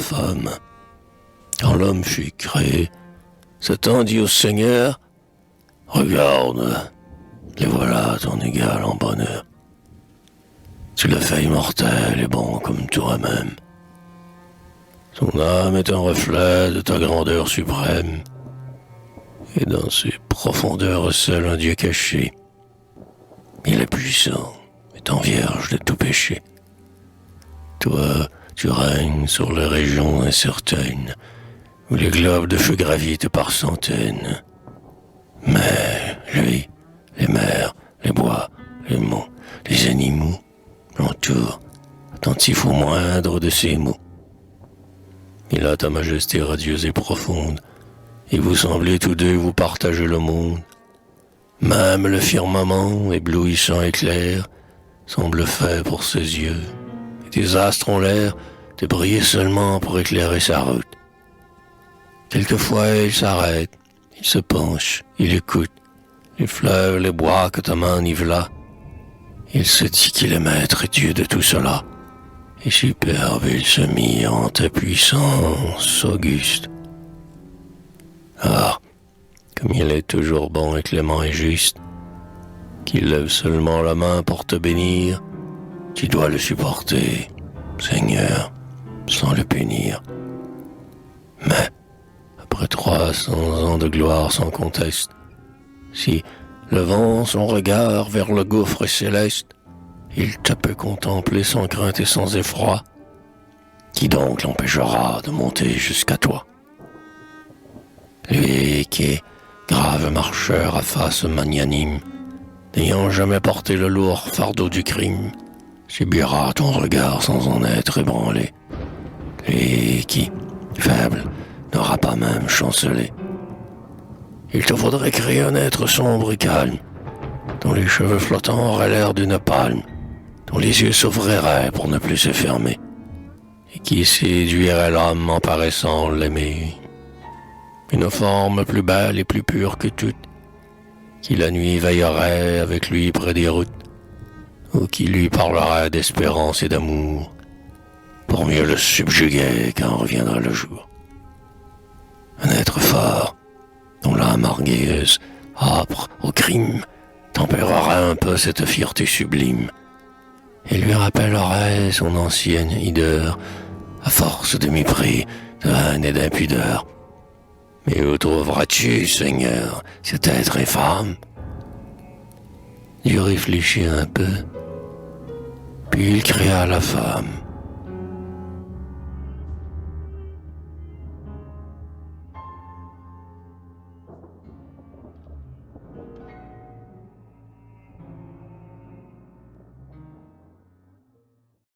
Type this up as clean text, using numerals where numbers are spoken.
femme. Quand l'homme fut créé, Satan dit au Seigneur, « Regarde, les voilà ton égal en bonheur. Tu l'as fait immortel et bon comme toi-même. Son âme est un reflet de ta grandeur suprême, et dans ses profondeurs seul un Dieu caché. Il est puissant, étant vierge de tout péché. Toi, tu règnes sur les régions incertaines, où les globes de feu gravitent par centaines. Mais lui, les mers, les bois, les monts, les animaux l'entourent, attentifs au moindre de ses mots. Il a ta majesté radieuse et profonde, et vous semblez tous deux vous partager le monde. Même le firmament, éblouissant et clair, semble fait pour ses yeux, et tes astres ont l'air de briller seulement pour éclairer sa route. Quelquefois il s'arrête, il se penche, il écoute les fleuves, les bois que ta main nivela. Il se dit qu'il est maître et Dieu de tout cela, et superbe il se mit en ta puissance auguste. Ah, comme il est toujours bon et clément et juste, qu'il lève seulement la main pour te bénir, tu dois le supporter, Seigneur, sans le punir. Mais, après 300 ans de gloire sans conteste, si, levant son regard vers le gouffre céleste, il te peut contempler sans crainte et sans effroi, qui donc l'empêchera de monter jusqu'à toi? Lui qui est grave marcheur à face magnanime, n'ayant jamais porté le lourd fardeau du crime, subira ton regard sans en être ébranlé. Lui qui, faible, n'aura pas même chancelé. Il te faudrait créer un être sombre et calme, dont les cheveux flottants auraient l'air d'une palme, dont les yeux s'ouvriraient pour ne plus se fermer, et qui séduirait l'homme en paraissant l'aimer. Une forme plus belle et plus pure que toutes, qui la nuit veillerait avec lui près des routes, ou qui lui parlerait d'espérance et d'amour, pour mieux le subjuguer quand reviendra le jour. Un être fort, dont l'âme orgueilleuse, âpre au crime, tempérera un peu cette fierté sublime, et lui rappellerait son ancienne hideur, à force de mépris, de haine et d'impudeur. Mais où trouveras-tu, Seigneur, cet être infâme? Dieu réfléchit un peu, puis il créa la femme.